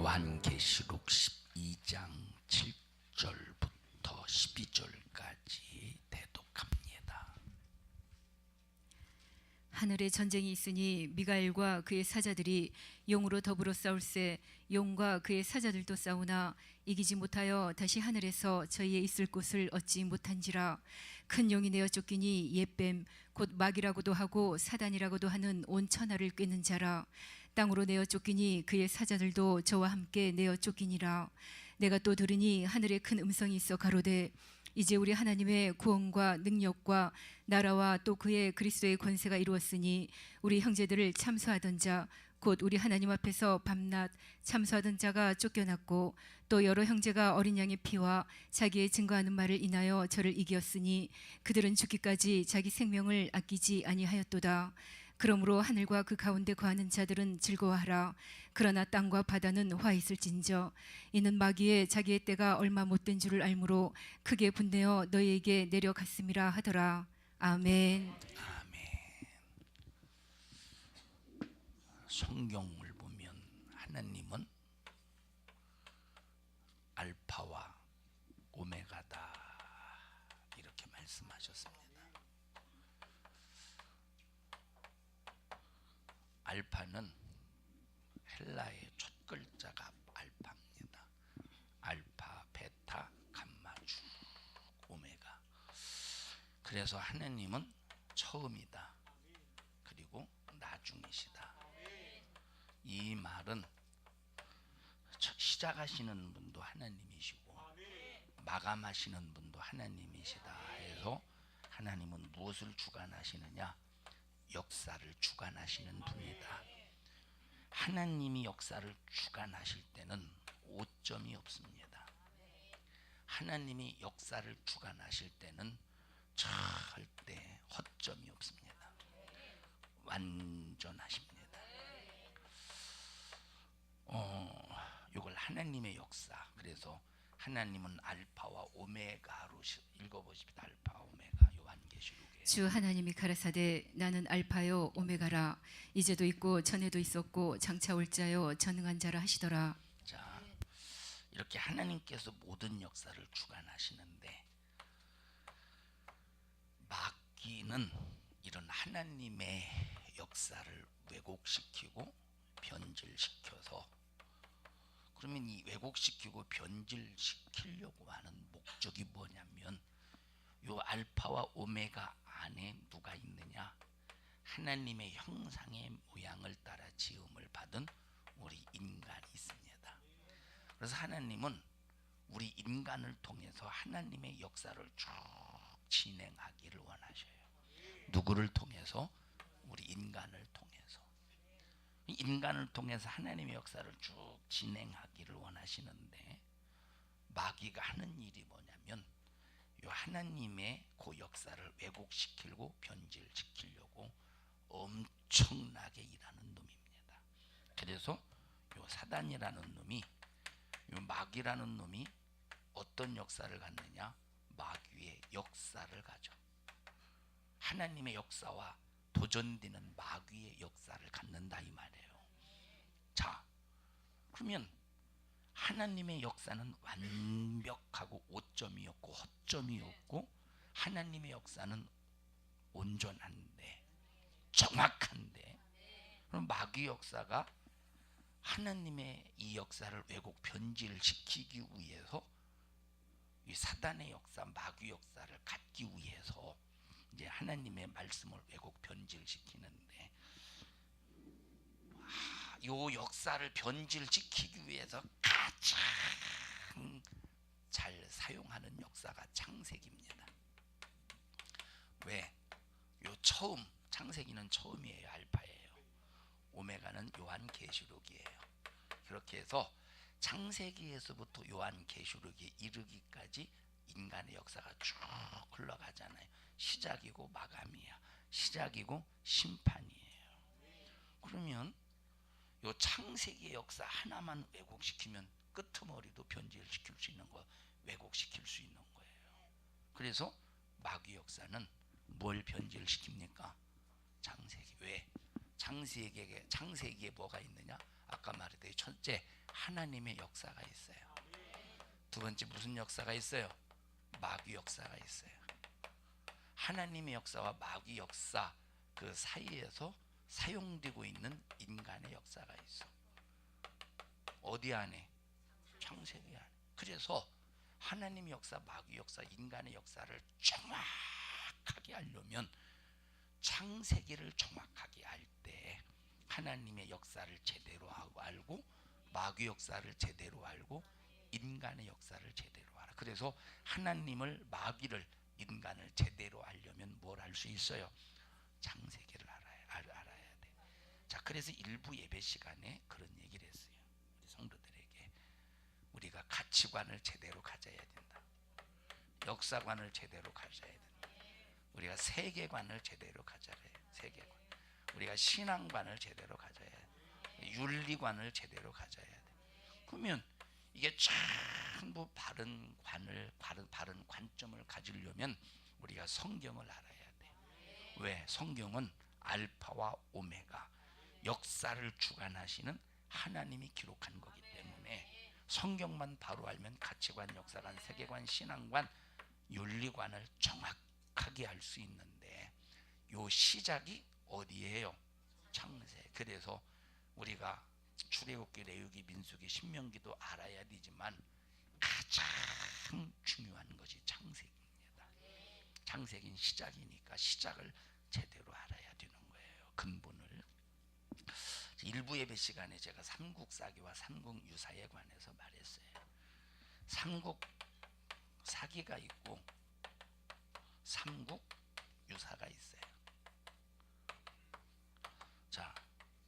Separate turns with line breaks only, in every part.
요한계시록 12장 7절부터 12절까지 대독합니다.
하늘에 전쟁이 있으니 미가엘과 그의 사자들이 용으로 더불어 싸울세 용과 그의 사자들도 싸우나 이기지 못하여 다시 하늘에서 저희의 있을 곳을 얻지 못한지라. 큰 용이 내어 쫓기니 옛뱀 곧 마귀라고도 하고 사단이라고도 하는 온 천하를 꿰는 자라. 땅으로 내어 쫓기니 그의 사자들도 저와 함께 내어 쫓기니라. 내가 또 들으니 하늘에 큰 음성이 있어 가로되 이제 우리 하나님의 구원과 능력과 나라와 또 그의 그리스도의 권세가 이루었으니 우리 형제들을 참소하던 자 곧 우리 하나님 앞에서 밤낮 참소하던 자가 쫓겨났고 또 여러 형제가 어린 양의 피와 자기의 증거하는 말을 인하여 저를 이겼으니 그들은 죽기까지 자기 생명을 아끼지 아니하였도다. 그러므로 하늘과 그 가운데 거하는 자들은 즐거워하라. 그러나 땅과 바다는 화 있을진저 이는 마귀의 자기의 때가 얼마 못된 줄을 알므로 크게 분내어 너희에게 내려갔음이라 하더라. 아멘.
성경을 보면 하나님은 알파와 오메가다 이렇게 말씀하셨습니다. 알파는 헬라의 첫 글자가 알파입니다. 알파, 베타, 감마, 쭉 오메가. 그래서 하나님은 처음이다. 그리고 나중이시다. 이 말은 시작하시는 분도 하나님이시고 마감하시는 분도 하나님이시다 해서 하나님은 무엇을 주관하시느냐? 역사를 주관하시는 분이다. 하나님이 역사를 주관하실 때는 오점이 없습니다. 하나님이 역사를 주관하실 때는 절대 허점이 없습니다. 완전하십니다. 이걸 하나님의 역사. 그래서 하나님은 알파와 오메가로 읽어보십시다. 알파 오메가 요한계시록에.
주 하나님이 가라사대 나는 알파요 오메가라. 이제도 있고 전에도 있었고 장차 올 자요 전능한 자라 하시더라.
자, 이렇게 하나님께서 모든 역사를 주관하시는데 마귀는 이런 하나님의 역사를 왜곡시키고 변질시켜서, 그러면 이 왜곡시키고 변질시키려고 하는 목적이 뭐냐면 요 알파와 오메가 안에 누가 있느냐? 하나님의 형상의 모양을 따라 지음을 받은 우리 인간이 있습니다. 그래서 하나님은 우리 인간을 통해서 하나님의 역사를 쭉 진행하기를 원하셔요. 누구를 통해서? 우리 인간을 통해서. 인간을 통해서 하나님의 역사를 쭉 진행하기를 원하시는데 마귀가 하는 일이 뭐냐면 요 하나님의 그 역사를 왜곡시키고 변질시키려고 엄청나게 일하는 놈입니다. 그래서 요 사단이라는 놈이, 요 마귀라는 놈이 어떤 역사를 갖느냐? 마귀의 역사를 가져. 하나님의 역사와 도전되는 마귀의 역사를 갖는다 이 말이에요. 자, 그러면 하나님의 역사는 완벽하고 오점이 없고 허점이 없고 하나님의 역사는 온전한데 정확한데, 그럼 마귀 역사가 하나님의 이 역사를 왜곡 변질시키기 위해서 이 사단의 역사, 마귀 역사를 갖기 위해서 이제 하나님의 말씀을 왜곡 변질시키는데, 요 역사를 변질시키기 위해서 가장 잘 사용하는 역사가 창세기입니다. 왜? 요 처음, 창세기는 처음이에요. 알파예요. 오메가는 요한계시록이에요. 그렇게 해서 창세기에서부터 요한계시록에 이르기까지 인간의 역사가 쭉 흘러가잖아요. 시작이고 마감이야. 시작이고 심판이에요. 그러면 요 창세기의 역사 하나만 왜곡시키면 끄트머리도 변질시킬 수 있는 거, 왜곡시킬 수 있는 거예요. 그래서 마귀 역사는 뭘 변질시킵니까? 창세기. 왜? 창세기에 뭐가 있느냐? 아까 말했듯이 첫째, 하나님의 역사가 있어요. 두 번째, 무슨 역사가 있어요? 마귀 역사가 있어요. 하나님의 역사와 마귀 역사 그 사이에서 사용되고 있는 인간의 역사가 있어. 어디 안에? 창세기 안에. 그래서 하나님의 역사, 마귀 역사, 인간의 역사를 정확하게 알려면, 창세기를 정확하게 알 때 하나님의 역사를 제대로 알고, 마귀 역사를 제대로 알고, 인간의 역사를 제대로 알아. 그래서 하나님을, 마귀를, 인간을 제대로 알려면 뭘 할 수 있어요? 창세기를 알아야 돼. 자, 그래서 일부 예배 시간에 그런 얘기를 했어요. 우리 성도들에게 우리가 가치관을 제대로 가져야 된다. 역사관을 제대로 가져야 된다. 우리가 세계관을 제대로 가져야 해. 세계관. 우리가 신앙관을 제대로 가져야 돼. 윤리관을 제대로 가져야 돼. 그러면 이게 전부 바른 관점을 가지려면 우리가 성경을 알아야 돼. 왜? 성경은 알파와 오메가, 역사를 주관하시는 하나님이 기록한 거기 때문에 성경만 바로 알면 가치관, 역사관, 세계관, 신앙관, 윤리관을 정확하게 알 수 있는데, 요 시작이 어디예요? 창세. 그래서 우리가 출애굽기, 레위기, 민수기, 신명기도 알아야 되지만 가장 중요한 것이 창세기입니다. 창세기는 시작이니까 시작을 제대로 알아야 되는 거예요. 근본을. 일부 예배 시간에 제가 삼국사기와 삼국유사에 관해서 말했어요. 삼국사기가 있고 삼국유사가 있어요. 자,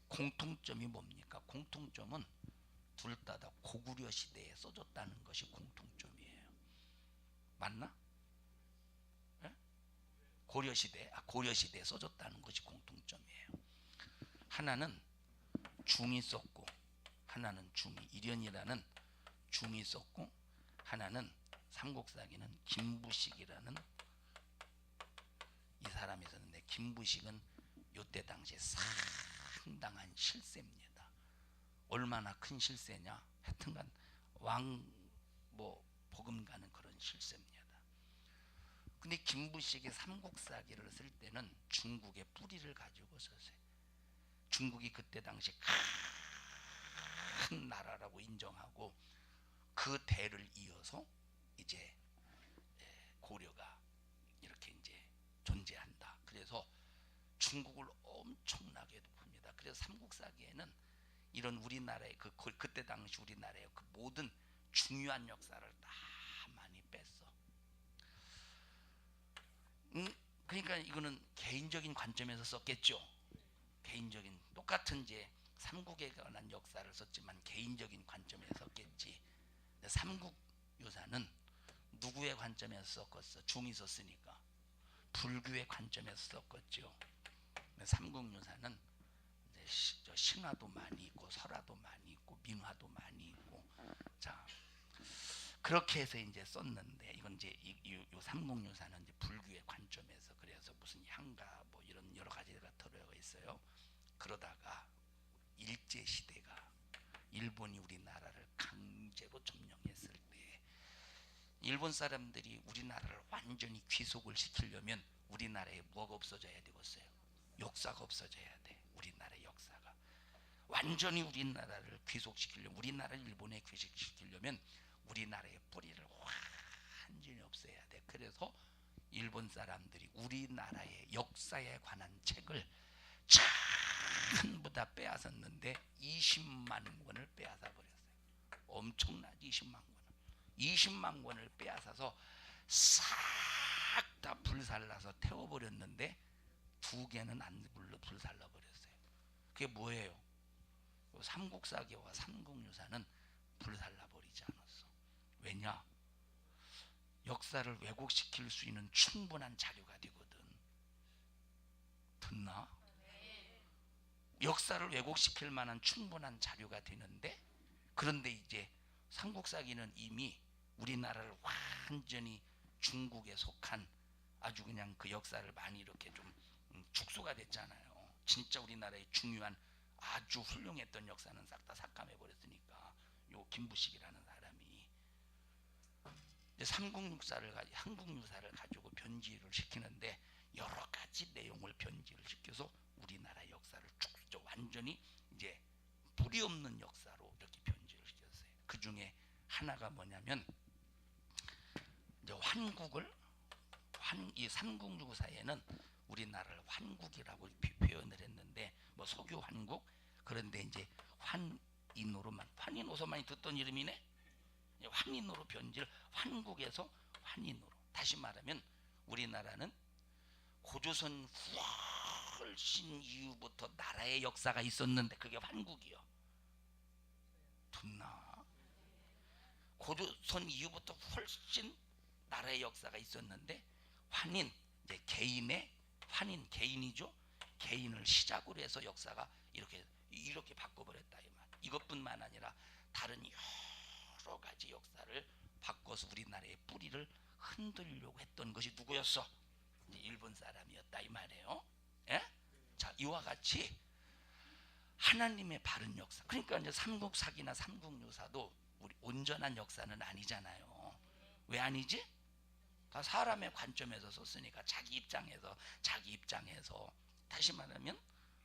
공통점이 뭡니까? 공통점은 둘 다 고구려 시대에 써졌다는 것이 공통점이에요. 맞나? 네? 고려 시대에 써졌다는 것이 공통점이에요. 하나는 중이 썼고, 하나는 중이, 일연이라는 중이 썼고, 하나는 삼국사기는 김부식이라는 이 사람이 썼는데, 김부식은 요때 당시에 상당한 실세입니다. 얼마나 큰 실세냐? 하여튼간 버금가는 그런 실세입니다. 근데 김부식이 삼국사기를 쓸 때는 중국의 뿌리를 가지고 썼어요. 중국이 그때 당시 큰 나라라고 인정하고, 그 대를 이어서 이제 고려가 이렇게 이제 존재한다. 그래서 중국을 엄청나게 높입니다. 그래서 삼국사기에는 이런 우리나라의 그때 당시 우리나라의 그 모든 중요한 역사를 다 많이 뺐어. 그러니까 이거는 개인적인 관점에서 썼겠죠. 개인적인, 똑같은 이제 삼국에 관한 역사를 썼지만 개인적인 관점에서 썼겠지. 삼국유사는 누구의 관점에서 썼겠어? 중이 썼으니까 불교의 관점에서 썼겠죠. 삼국유사는 이제 신화도 많이 있고, 설화도 많이 있고, 민화도 많이 있고, 자, 그렇게 해서 이제 썼는데, 이건 이제 이 삼국유사는 이제 불교의 관점에서, 그래서 무슨 향가 뭐 이런 여러 가지가 들어가 있어요. 그러다가 일제 시대가, 일본이 우리나라를 강제로 점령했을 때, 일본 사람들이 우리나라를 완전히 귀속을 시키려면 우리나라에 뭐가 없어져야 되겠어요? 역사가 없어져야 돼. 우리나라의 역사가 완전히 우리나라를 귀속시키려면, 우리나라를 일본에 귀속시키려면 우리나라의 뿌리를 완전히 없애야 돼. 그래서 일본 사람들이 우리나라의 역사에 관한 책을 전부 다 빼앗았는데 20만 권을 빼앗아 버렸어요. 엄청나지. 20만 권을 빼앗아서 싹 다 불살라서 태워버렸는데 2개는 안 불살라 버렸어요. 그게 뭐예요? 삼국사기와 삼국유사는 불살라 버리지 않았어. 왜냐? 역사를 왜곡시킬 수 있는 충분한 자료가 되거든. 듣나? 역사를 왜곡시킬 만한 충분한 자료가 되는데, 그런데 이제 삼국사기는 이미 우리나라를 완전히 중국에 속한 아주 그냥 그 역사를 많이 이렇게 좀 축소가 됐잖아요. 진짜 우리나라의 중요한 아주 훌륭했던 역사는 싹 다 삭감해 버렸으니까 요 김부식이라는 사람이 이제 한국유사를 가지고 변질을 시키는데 여러 가지 내용을 변질을 시켜서 우리나라 역사를 쭉 완전히 이제 뿌리 없는 역사로 이렇게 변질을 시켰어요. 그 중에 하나가 뭐냐면 이제 이 삼국유사에는 우리나라를 환국이라고 표현을 했는데 뭐 소교 환국, 그런데 이제 환인으로 많이 듣던 이름이네. 환인으로 변질, 환국에서 환인으로. 다시 말하면 우리나라는 고조선 훨씬 이후부터 나라의 역사가 있었는데 그게 환국이요. 듣나? 고조선 이후부터 훨씬 나라의 역사가 있었는데 환인, 이제 개인이죠. 개인을 시작으로 해서 역사가 이렇게 바꿔버렸다 이 말. 이것뿐만 아니라 다른 여러 가지 역사를 바꿔서 우리나라의 뿌리를 흔들려고 했던 것이 누구였어? 이제 일본 사람이었다 이 말이에요. 예? 자, 이와 같이 하나님의 바른 역사. 그러니까 이제 삼국사기나 삼국유사도 우리 온전한 역사는 아니잖아요. 왜 아니지? 다 사람의 관점에서 썼으니까 자기 입장에서 다시 말하면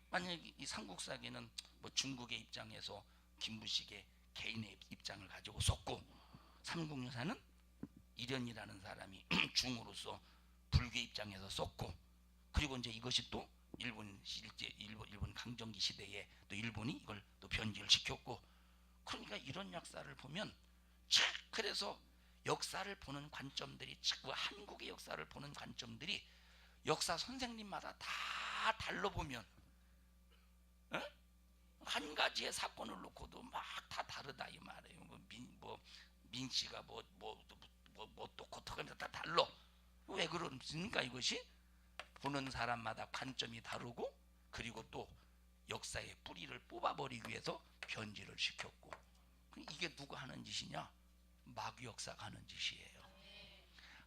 만약에 이 삼국사기는 뭐 중국의 입장에서 김부식의 개인의 입장을 가지고 썼고, 삼국유사는 이련이라는 사람이 중으로서 불교 입장에서 썼고, 그리고 이제 이것이 또 일본 강점기 시대에 또 일본이 이걸 또 변질을 시켰고, 그러니까 이런 역사를 보면 그래서 역사를 보는 관점들이 한국의 역사를 보는 관점들이 역사 선생님마다 다 달러 보면 한 가지의 사건을 놓고도 막 다 다르다 이 말이에요. 민씨가 다 달러. 왜 그렇습니까? 이것이 보는 사람마다 관점이 다르고, 그리고 또 역사의 뿌리를 뽑아버리기 위해서 변질을 시켰고. 이게 누가 하는 짓이냐? 마귀 역사가 하는 짓이에요.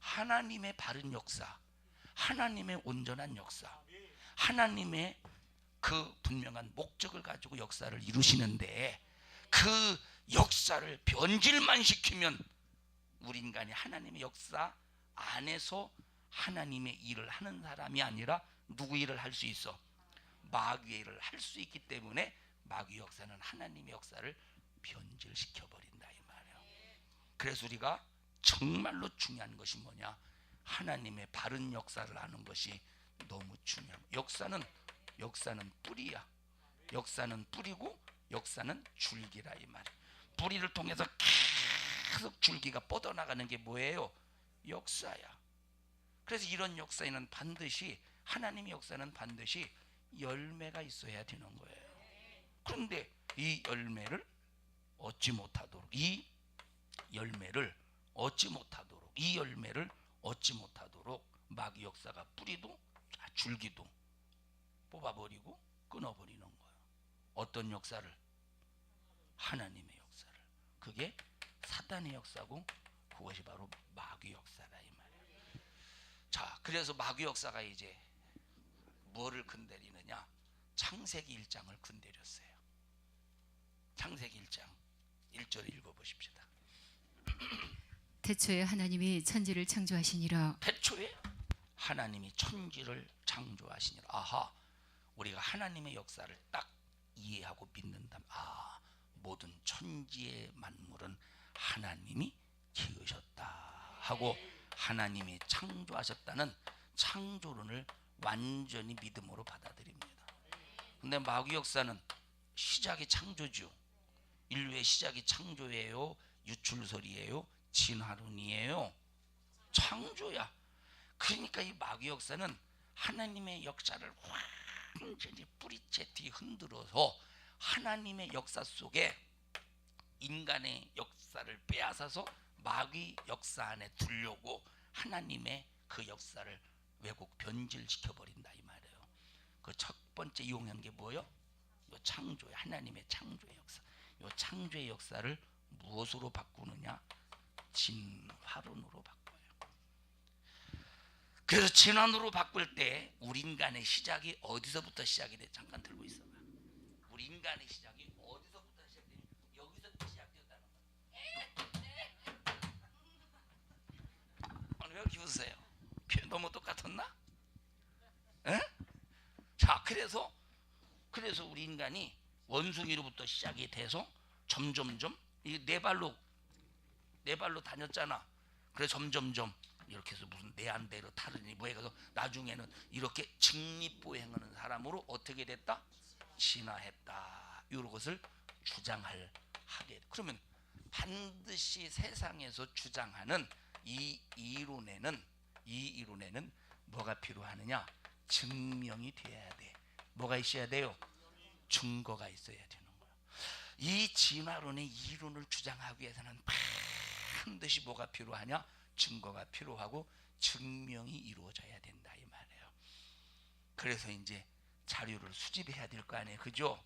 하나님의 바른 역사, 하나님의 온전한 역사, 하나님의 그 분명한 목적을 가지고 역사를 이루시는데 그 역사를 변질만 시키면 우리 인간이 하나님의 역사 안에서 하나님의 일을 하는 사람이 아니라 누구 일을 할 수 있어? 마귀의 일을 할 수 있기 때문에 마귀 역사는 하나님의 역사를 변질시켜 버린다 이 말이에요. 그래서 우리가 정말로 중요한 것이 뭐냐? 하나님의 바른 역사를 아는 것이 너무 중요해요. 역사는 뿌리야. 역사는 뿌리고 역사는 줄기라 이 말이에요. 뿌리를 통해서 계속 줄기가 뻗어나가는 게 뭐예요? 역사야. 그래서 이런 역사에는 반드시, 하나님의 역사는 반드시 열매가 있어야 되는 거예요. 그런데 이 열매를 얻지 못하도록 마귀 역사가 뿌리도 줄기도 뽑아버리고 끊어버리는 거예요. 어떤 역사를? 하나님의 역사를. 그게 사단의 역사고 그것이 바로 마귀 역사다 이 말이에요. 자, 그래서 마귀 역사가 이제 뭐를 건드리느냐? 창세기 1장을 건드렸어요. 창세기 1장 1절 읽어보십시다.
태초에 하나님이 천지를 창조하시니라.
태초에 하나님이 천지를 창조하시니라. 아하, 우리가 하나님의 역사를 딱 이해하고 믿는다면, 모든 천지의 만물은 하나님이 지으셨다 하고 하나님이 창조하셨다는 창조론을 완전히 믿음으로 받아들입니다. 근데 마귀 역사는 시작이 창조죠. 인류의 시작이 창조예요? 유출설이에요? 진화론이에요? 창조야. 그러니까 이 마귀 역사는 하나님의 역사를 완전히 뿌리채 뒤 흔들어서 하나님의 역사 속에 인간의 역사를 빼앗아서 마귀 역사 안에 두려고 하나님의 그 역사를 왜곡 변질시켜 버린다 이 말이에요. 그 첫 번째 이용한 게 뭐예요? 요 창조의, 하나님의 창조의 역사. 요 창조의 역사를 무엇으로 바꾸느냐? 진화론으로 바꿔요. 그래서 진화론으로 바꿀 때 우리 인간의 시작이 어디서부터 시작이 돼? 잠깐 들고 있어봐. 우리 인간의 시작이 어디서부터 시작돼? 여기서부터 시작되었다는 거야. 왜 이렇게 웃으세요? 너무 똑같았나? 에? 자, 그래서 우리 인간이 원숭이로부터 시작이 돼서 점점점 네 발로 다녔잖아. 그래 점점점 이렇게 해서 무슨 네안데르탈이니 뭐 해서 나중에는 이렇게 직립보행하는 사람으로 어떻게 됐다? 진화했다. 이런 것을 주장을 하게. 그러면 반드시 세상에서 주장하는 이 이론에는 뭐가 필요하느냐? 증명이 돼야 돼. 뭐가 있어야 돼요? 증거가 있어야 되는 거예요. 이 진화론의 이론을 주장하기 위해서는 반드시 뭐가 필요하냐? 증거가 필요하고 증명이 이루어져야 된다 이 말이에요. 그래서 이제 자료를 수집해야 될 거 아니에요, 그죠?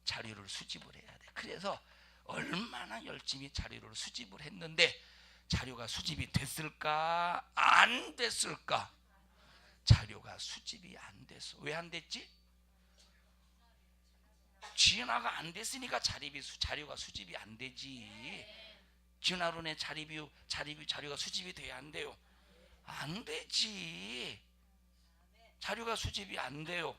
자료를 수집을 해야 돼. 그래서 얼마나 열심히 자료를 수집을 했는데 자료가 수집이 됐을까? 안 됐을까? 자료가 수집이 안 됐어. 왜 안 됐지? 진화가 안 됐으니까 자료가 수집이 안 되지. 진화론의 자료가 수집이 돼야 안 돼요? 안 되지. 자료가 수집이 안 돼요.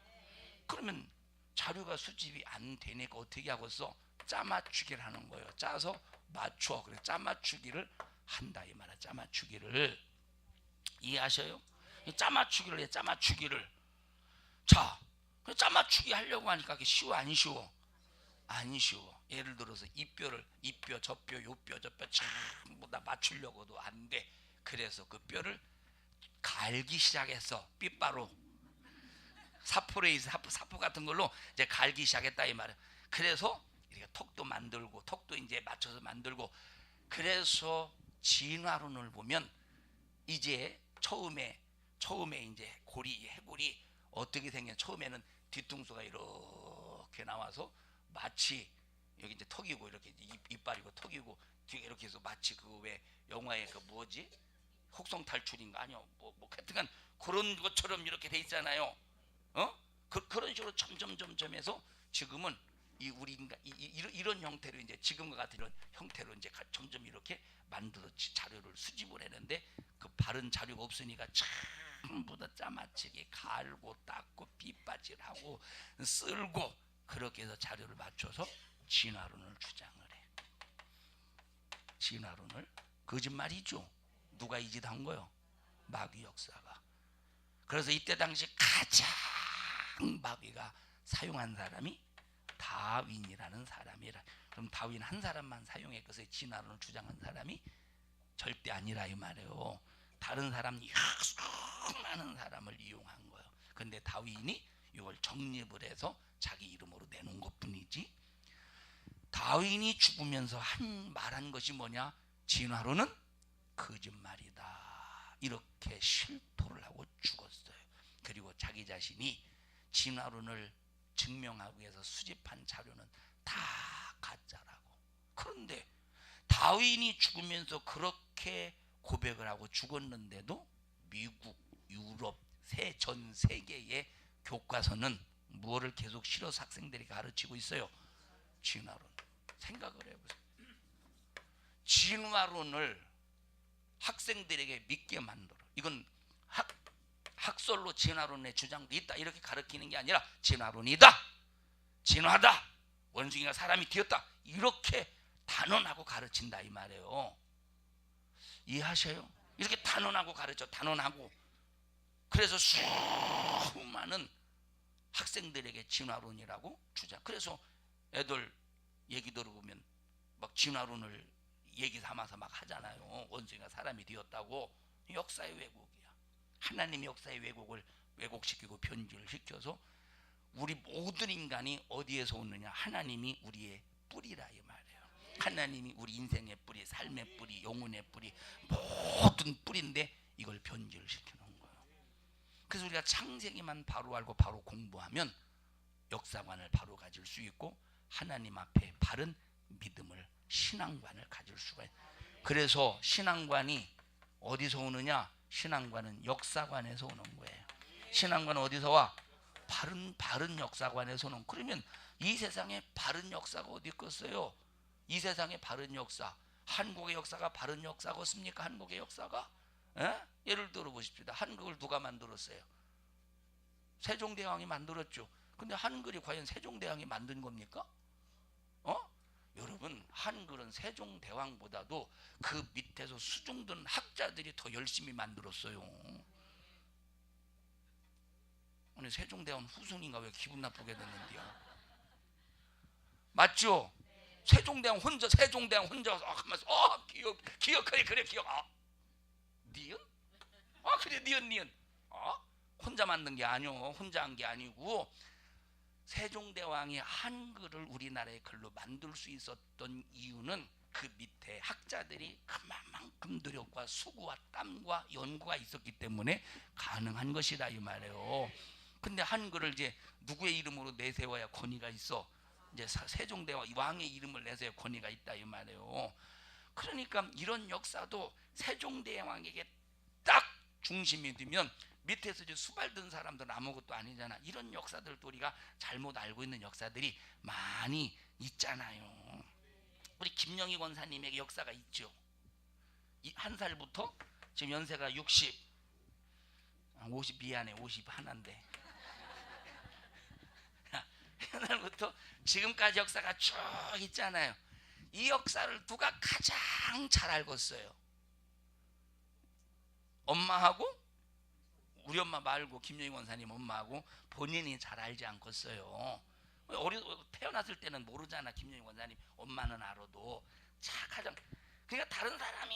그러면 자료가 수집이 안 되니까 어떻게 하겠어? 짜맞추기를 하는 거예요. 짜서 맞춰. 그래 짜맞추기를 한다 이 말이야. 짜맞추기를 이해하셔요? 짜맞추기를 해. 짜맞추기를. 자, 짜맞추기 하려고 하니까 그게 쉬워 안 쉬워? 안 쉬워. 예를 들어서 이 뼈, 저 뼈, 요 뼈, 저 뼈 전부 다 맞추려고도 안 돼. 그래서 그 뼈를 갈기 시작했어. 삐빠로 사포 같은 걸로 이제 갈기 시작했다 이 말이야. 그래서 이렇게 턱도 만들고 턱도 이제 맞춰서 만들고. 그래서 진화론을 보면 이제 처음에 이제 해골이 어떻게 생겨? 처음에는 뒤통수가 이렇게 나와서 마치 여기 이제 턱이고 이렇게 이빨이고 턱이고 뒤에 이렇게 해서 마치 그 왜 영화에 그 뭐지? 혹성 탈출인가 아니요 뭐 하여튼간 그런 것처럼 이렇게 돼 있잖아요. 그런 식으로 점점점점해서 지금은 이 우리 인간 이런 형태로 이제 지금과 같은 이런 형태로 이제 점점 이렇게 만들어 자료를 수집을 했는데 그 바른 자료가 없으니까 전부 다 짜맞추기 갈고 닦고 빗바질하고 쓸고 그렇게 해서 자료를 맞춰서 진화론을 주장을 해. 진화론을 거짓말이죠. 누가 이 짓 한 거요? 마귀 역사가. 그래서 이때 당시 가장 마귀가 사용한 사람이 다윈이라는 사람이라. 그럼 다윈 한 사람만 사용했겠어요? 진화론을 주장한 사람이? 절대 아니라 이 말이에요. 다른 사람 수많은 사람을 이용한 거예요. 근데 다윈이 이걸 정립을 해서 자기 이름으로 내놓은 것뿐이지. 다윈이 죽으면서 말한 것이 뭐냐? 진화론은 거짓말이다. 이렇게 실토를 하고 죽었어요. 그리고 자기 자신이 진화론을 증명하기 위해서 수집한 자료는 다 가짜라고. 그런데 다윈이 죽으면서 그렇게 고백을 하고 죽었는데도 미국, 유럽, 전 세계의 교과서는 무엇을 계속 실어서 학생들이 가르치고 있어요? 진화론. 생각을 해보세요. 진화론을 학생들에게 믿게 만들어. 이건 학설로 진화론의 주장도 있다 이렇게 가르치는 게 아니라 진화론이다, 진화다, 원숭이가 사람이 되었다 이렇게 단언하고 가르친다 이 말이에요. 이해하셔요? 이렇게 단언하고 가르쳐. 단언하고. 그래서 수많은 학생들에게 진화론이라고 주장. 그래서 애들 얘기 들어보면 막 진화론을 얘기 삼아서 막 하잖아요. 원숭이가 사람이 되었다고. 역사의 왜곡이야. 하나님의 역사의 왜곡을 왜곡시키고 변질을 시켜서 우리 모든 인간이 어디에서 오느냐? 하나님이 우리의 뿌리라 이 말이에요. 하나님이 우리 인생의 뿌리, 삶의 뿌리, 영혼의 뿌리, 모든 뿌리인데 이걸 변질을 시켜놓은 거예요. 그래서 우리가 창세기만 바로 알고 바로 공부하면 역사관을 바로 가질 수 있고 하나님 앞에 바른 믿음을, 신앙관을 가질 수가 있어요. 그래서 신앙관이 어디서 오느냐? 신앙관은 역사관에서 오는 거예요. 신앙관은 어디서 와? 바른 역사관에서 오는. 그러면 이 세상에 바른 역사가 어디 있겠어요? 이 세상에 바른 역사, 한국의 역사가 바른 역사겠습니까? 한국의 역사가? 예를 들어 보십시다. 한국을 누가 만들었어요? 세종대왕이 만들었죠. 근데 한글이 과연 세종대왕이 만든 겁니까? 여러분, 한글은 세종대왕보다도 그 밑에서 수중든 학자들이 더 열심히 만들었어요. 오늘 세종대왕 후손인가 왜 기분 나쁘게 됐는데요? 맞죠? 세종대왕 혼자 하면서 기억 그래 기억. 니은? 그래 니은. 혼자 만든 게 아니오. 혼자 한 게 아니고 세종대왕이 한글을 우리나라의 글로 만들 수 있었던 이유는 그 밑에 학자들이 그만큼 노력과 수고와 땀과 연구가 있었기 때문에 가능한 것이다 이 말이에요. 근데 한글을 이제 누구의 이름으로 내세워야 권위가 있어? 이제 세종대왕 왕의 이름을 내세워야 권위가 있다 이 말이에요. 그러니까 이런 역사도 세종대왕에게 딱 중심이 되면 밑에서 이제 수발든 사람들은 아무것도 아니잖아. 이런 역사들도 우리가 잘못 알고 있는 역사들이 많이 있잖아요. 우리 김영희 권사님에게 역사가 있죠. 한 살부터 지금 연세가 50 미안해 51인데 한 살부터 지금까지 역사가 쭉 있잖아요. 이 역사를 누가 가장 잘 알겠어요? 엄마하고 우리 엄마 말고 김영희 권사님 엄마하고 본인이 잘 알지 않겠어요. 태어났을 때는 모르잖아. 김영희 권사님 엄마는 알아도 가장 그러니까 다른 사람이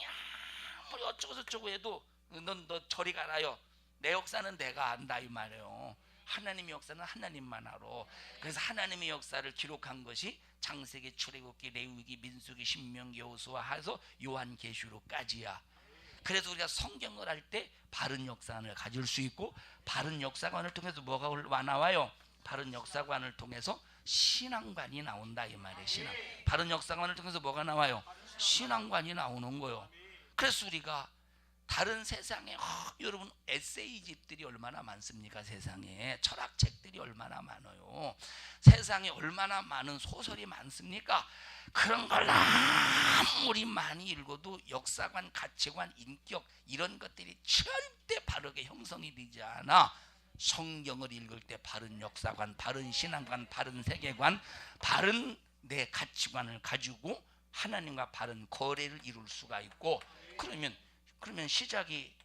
아무리 어쩌고저쩌고 해도 너 저리 가라요. 내 역사는 내가 안다 이 말이에요. 하나님의 역사는 하나님만 알아. 그래서 하나님의 역사를 기록한 것이 창세기, 출애굽기, 레위기, 민수기, 신명기, 여호수아 해서 요한계시록까지야. 그래서 우리가 성경을 할 때 바른 역사관을 가질 수 있고, 바른 역사관을 통해서 뭐가 나와요? 바른 역사관을 통해서 신앙관이 나온다 이 말이에요. 바른 역사관을 통해서 뭐가 나와요? 신앙관이 나오는 거예요. 그래서 우리가 다른 세상에 여러분 에세이집들이 얼마나 많습니까? 세상에 철학책들이 얼마나 많아요. 세상에 얼마나 많은 소설이 많습니까? 그런 걸 아무리 많이 읽어도 역사관, 가치관, 인격 이런 것들이 절대 바르게 형성이 되지 않아. 성경을 읽을 때 바른 역사관, 바른 신앙관, 바른 세계관, 바른 내 가치관을 가지고 하나님과 바른 거래를 이룰 수가 있고, 그러면 시작이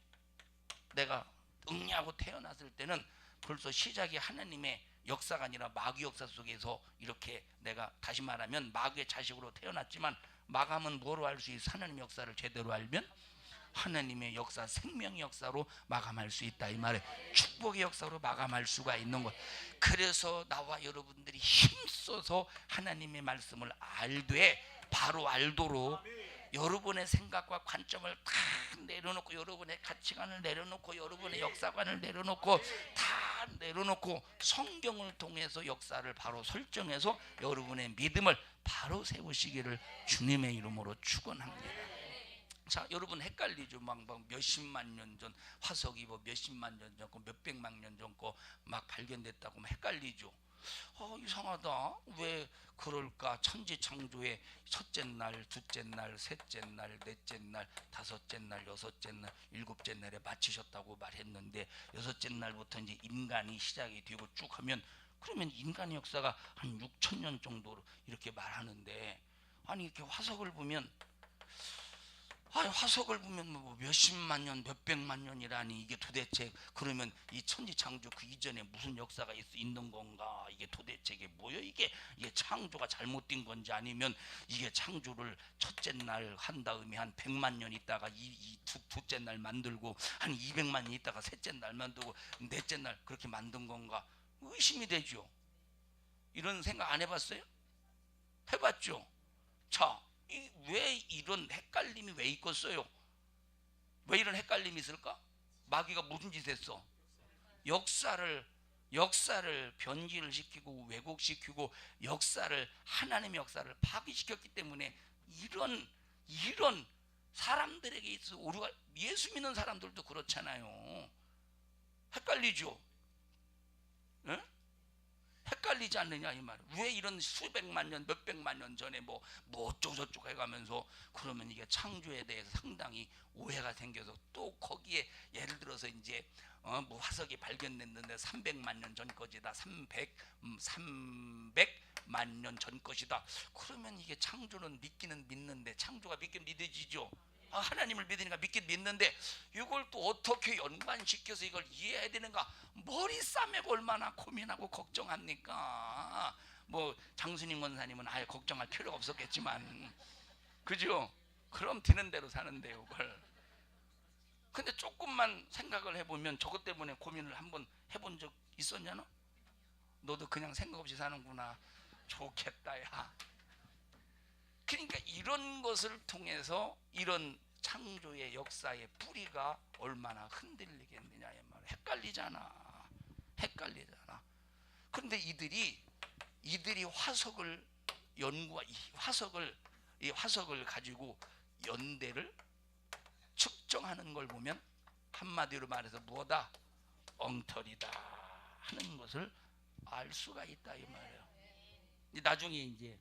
내가 응리하고 태어났을 때는 벌써 시작이 하나님의 역사가 아니라 마귀 역사 속에서 이렇게 내가 다시 말하면 마귀의 자식으로 태어났지만 마감은 뭐로 알 수 있어? 하나님의 역사를 제대로 알면 하나님의 역사, 생명의 역사로 마감할 수 있다 이 말에 축복의 역사로 마감할 수가 있는 것. 그래서 나와 여러분들이 힘써서 하나님의 말씀을 알되 바로 알도록 여러분의 생각과 관점을 다 내려놓고, 여러분의 가치관을 내려놓고, 여러분의 역사관을 내려놓고, 다 내려놓고 성경을 통해서 역사를 바로 설정해서 여러분의 믿음을 바로 세우시기를 주님의 이름으로 축원합니다. 자, 여러분 헷갈리죠? 막 몇십만 년 전 화석이 몇십만 년 전 거, 몇백만 년 전 거 막 발견됐다고 막 헷갈리죠? 이상하다. 왜 그럴까? 천지창조의 첫째 날, 둘째 날, 셋째 날, 넷째 날, 다섯째 날, 여섯째 날, 일곱째 날에 마치셨다고 말했는데 여섯째 날부터 이제 인간이 시작이 되고 쭉 하면, 그러면 인간의 역사가 한 6천 년 정도로 이렇게 말하는데, 아니 이렇게 화석을 보면 뭐 몇십만 년, 몇백만 년이라니, 이게 도대체 그러면 이 천지창조 그 이전에 무슨 역사가 있는 건가? 이게 도대체 이게 뭐예요? 이게 창조가 잘못된 건지, 아니면 이게 창조를 첫째 날 한 다음에 한 100만 년 있다가 둘째 날 만들고 한 200만 년 있다가 셋째 날 만들고 넷째 날 그렇게 만든 건가? 의심이 되죠. 이런 생각 안 해봤어요? 해봤죠? 자, 왜 이런 헷갈림이 왜 있겠어요? 왜 이런 헷갈림이 있을까? 마귀가 무슨 짓 했어? 역사를 변질을 시키고 왜곡시키고 하나님의 역사를 파괴시켰기 때문에 이런 사람들에게 있어서 우리가 예수 믿는 사람들도 그렇잖아요. 헷갈리죠? 에? 헷갈리지 않느냐 이 말. 왜 이런 수백만 년, 몇백만 년 전에 뭐 어쩌고 저쩌고 해가면서 그러면 이게 창조에 대해서 상당히 오해가 생겨서 또 거기에 예를 들어서 이제 뭐 화석이 발견됐는데 300만 년 전 것이다. 300만 년 전 것이다. 그러면 이게 창조는 믿기는 믿는데 창조가 믿긴 믿어지죠. 하나님을 믿으니까 믿긴 믿는데 이걸 또 어떻게 연관시켜서 이걸 이해해야 되는가, 머리 싸매고 얼마나 고민하고 걱정합니까? 뭐 장순임 원사님은 아예 걱정할 필요가 없었겠지만, 그죠? 그럼 되는 대로 사는데요 그걸. 근데 조금만 생각을 해보면 저것 때문에 고민을 한번 해본 적 있었냐나? 너도 그냥 생각 없이 사는구나. 좋겠다 야. 그러니까 이런 것을 통해서 이런 창조의 역사의 뿌리가 얼마나 흔들리겠느냐의 말. 헷갈리잖아. 그런데 이들이 화석을 연구하, 이 화석을 가지고 연대를 측정하는 걸 보면 한마디로 말해서 뭐다? 엉터리다 하는 것을 알 수가 있다 이 말이에요. 나중에 이제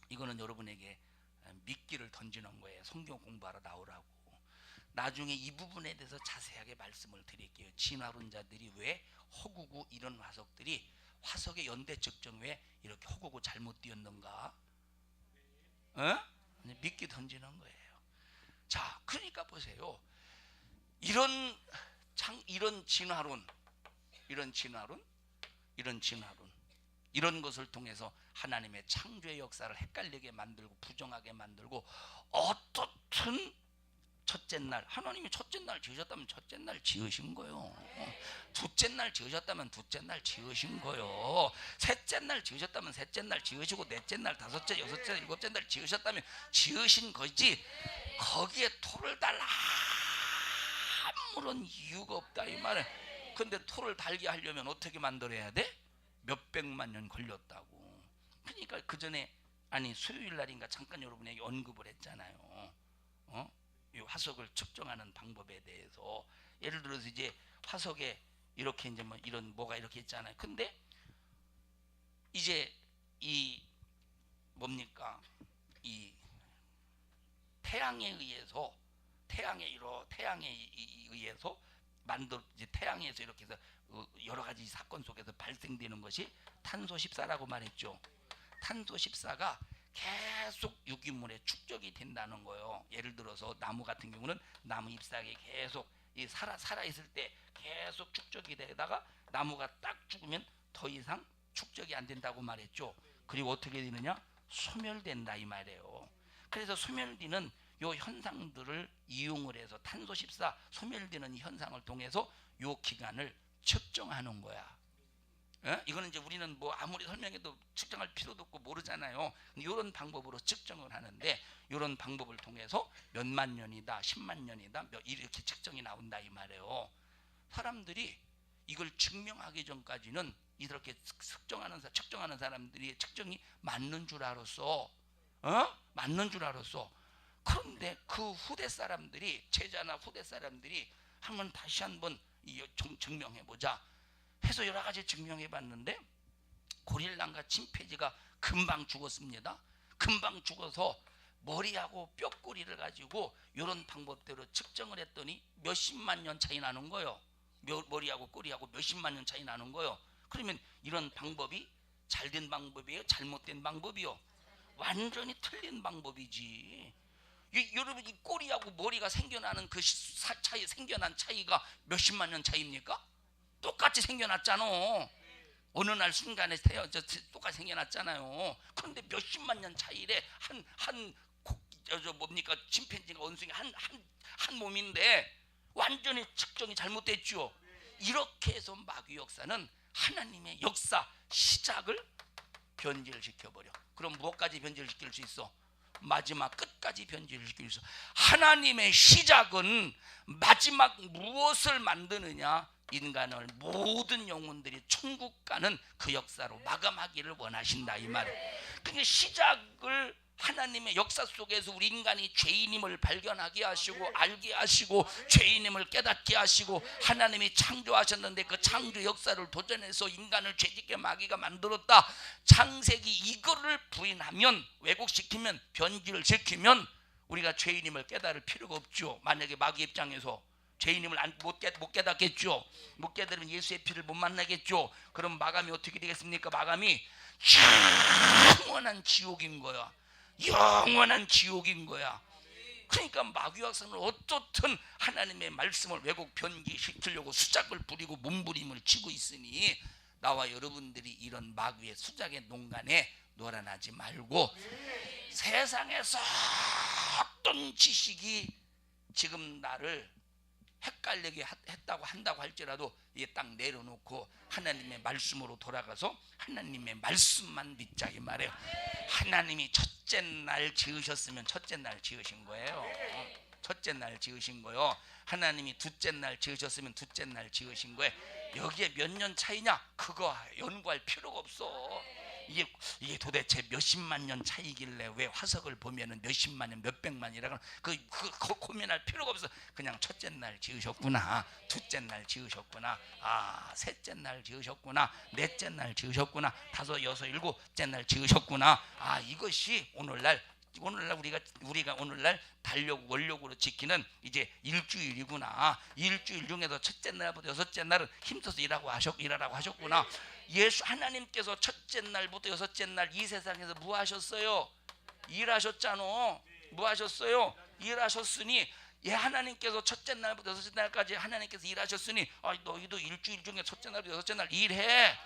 이거는 여러분에게 미끼를 던지는 거예요. 성경 공부하러 나오라고. 나중에 이 부분에 대해서 자세하게 말씀을 드릴게요. 진화론자들이 왜 허구고 이런 화석들이 화석의 연대 측정 왜 이렇게 허구고 잘못 띄었는가? 미끼 던지는 거예요. 자, 그러니까 보세요. 이런 진화론, 이런 것을 통해서 하나님의 창조의 역사를 헷갈리게 만들고 부정하게 만들고, 어떻든 첫째 날, 하나님이 첫째 날 지으셨다면 첫째 날 지으신 거요. 둘째 날 지으셨다면 둘째 날 지으신 거요. 셋째 날 지으셨다면 셋째 날 지으시고, 넷째 날, 다섯째, 여섯째, 일곱째 날 지으셨다면 지으신 거지, 거기에 토를 달라 아무런 이유가 없다 이 말은. 근데 토를 달게 하려면 어떻게 만들어야 돼? 몇백만 년 걸렸다고. 그러니까 그 전에 수요일 날인가 잠깐 여러분에게 언급을 했잖아요. 이 화석을 측정하는 방법에 대해서. 예를 들어서 이제 화석에 이렇게 이제 뭐 이런 뭐가 이렇게 있잖아요. 근데 이제 이 뭡니까? 이 태양에 의해서 이제 태양에서 이렇게 해서 여러 가지 사건 속에서 발생되는 것이 탄소 14라고 말했죠. 탄소 14가 계속 유기물에 축적이 된다는 거예요. 예를 들어서 나무 같은 경우는 나무 잎사귀에 계속 살아 있을 때 계속 축적이 되다가 나무가 딱 죽으면 더 이상 축적이 안 된다고 말했죠. 그리고 어떻게 되느냐? 소멸된다 이 말이에요. 그래서 소멸되는 요 현상들을 이용을 해서 탄소 14 소멸되는 현상을 통해서 요 기간을 측정하는 거야. 이거는 이제 우리는 뭐 아무리 설명해도 측정할 필요도 없고 모르잖아요. 이런 방법으로 측정을 하는데, 이런 방법을 통해서 몇만 년이다, 10만 년이다, 이렇게 측정이 나온다 이 말이에요. 사람들이 이걸 증명하기 전까지는 이렇게 측정하는 사람들이 측정이 맞는 줄 알았어. 그런데 그 후대 사람들이, 제자나 후대 사람들이 다시 한번 증명해보자 해서 여러 가지 증명해봤는데, 고릴라인가 침팬지가 금방 죽었습니다. 금방 죽어서 머리하고 뼈꼬리를 가지고 이런 방법대로 측정을 했더니 몇십만 년 차이 나는 거예요. 머리하고 꼬리하고 몇십만 년 차이 나는 거예요. 그러면 이런 방법이 잘된 방법이에요? 잘못된 방법이요? 완전히 틀린 방법이지. 여러분, 이 꼬리하고 머리가 생겨나는 그 생겨난 차이가 몇십만 년 차이입니까? 똑같이 생겨났잖아. 어느 날 순간에 똑같이 생겨났잖아요. 그런데 몇십만 년 차이래. 뭡니까? 침팬지가 원숭이 한 몸인데 완전히 측정이 잘못됐죠. 이렇게 해서 마귀 역사는 하나님의 역사 시작을 변질시켜버려. 그럼 무엇까지 변질시킬 수 있어? 마지막 끝까지 변질시킬 수 있어. 하나님의 시작은 마지막 무엇을 만드느냐? 인간을, 모든 영혼들이 천국 가는 그 역사로 마감하기를 원하신다 이 말이에요. 그러니까 시작을 하나님의 역사 속에서 우리 인간이 죄인임을 발견하게 하시고 알게 하시고 죄인임을 깨닫게 하시고 하나님이 창조하셨는데 그 창조 역사를 도전해서 인간을 죄짓게 마귀가 만들었다. 창세기 이거를 부인하면, 왜곡시키면, 변질을 시키면 우리가 죄인임을 깨달을 필요가 없죠. 만약에 마귀 입장에서 죄인임을 못 깨닫겠죠. 못 깨달으면 예수의 피를 못 만나겠죠. 그럼 마감이 어떻게 되겠습니까? 마감이 영원한 지옥인 거야. 영원한 지옥인 거야. 그러니까 마귀 역사는 어떻든 하나님의 말씀을 왜곡 변기시키려고 수작을 부리고 몸부림을 치고 있으니 나와 여러분들이 이런 마귀의 수작의 농간에 놀아나지 말고 세상에서 어떤 지식이 지금 나를 헷갈리게 한다고 할지라도 이게 딱 내려놓고 하나님의 말씀으로 돌아가서 하나님의 말씀만 믿자 이 말이에요. 하나님이 첫째 날 지으셨으면 첫째 날 지으신 거예요. 첫째 날 지으신 거요. 하나님이 둘째 날 지으셨으면 둘째 날 지으신 거예요. 여기에 몇 년 차이냐? 그거 연구할 필요가 없어. 이게 도대체 몇십만 년 차이길래 왜 화석을 보면은 몇십만 년, 몇백만이라고 그 고민할 필요가 없어. 그냥 첫째 날 지으셨구나, 둘째 날 지으셨구나, 셋째 날 지으셨구나, 넷째 날 지으셨구나, 다섯, 여섯, 일곱째 날 지으셨구나. 이것이 오늘날 우리가 오늘날 달력 원력으로 지키는 이제 일주일이구나. 일주일 중에서 첫째 날부터 여섯째 날은 힘써서 일하라고 하셨구나. 예수 하나님께서 첫째 날부터 여섯째 날 이 세상에서 뭐 하셨어요? 일하셨잖아. 뭐 하셨어요? 일하셨으니 하나님께서 첫째 날부터 여섯째 날까지 하나님께서 일하셨으니 너희도 일주일 중에 첫째 날부터 여섯째 날 일해.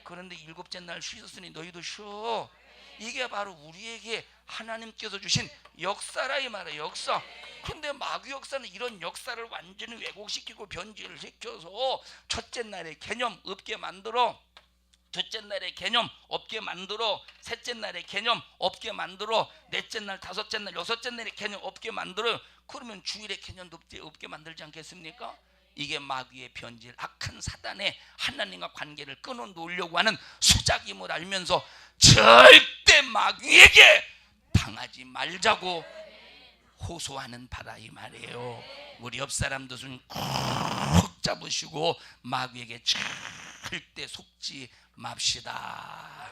그런데 일곱째 날 쉬었으니 너희도 쉬어. 이게 바로 우리에게 하나님께서 주신 역사라 이 말이에요. 역사. 근데 마귀 역사는 이런 역사를 완전히 왜곡시키고 변질을 시켜서 첫째 날의 개념 없게 만들어, 둘째 날의 개념 없게 만들어, 셋째 날의 개념 없게 만들어, 넷째 날, 다섯째 날, 여섯째 날의 개념 없게 만들어. 그러면 주일의 개념도 없게 만들지 않겠습니까? 이게 마귀의 변질, 악한 사단의 하나님과 관계를 끊어놓으려고 하는 수작임을 알면서 절대 마귀에게 당하지 말자고 호소하는 바라 이 말이에요. 우리 옆 사람도 손 꼭 잡으시고 마귀에게 절대 속지 맙시다.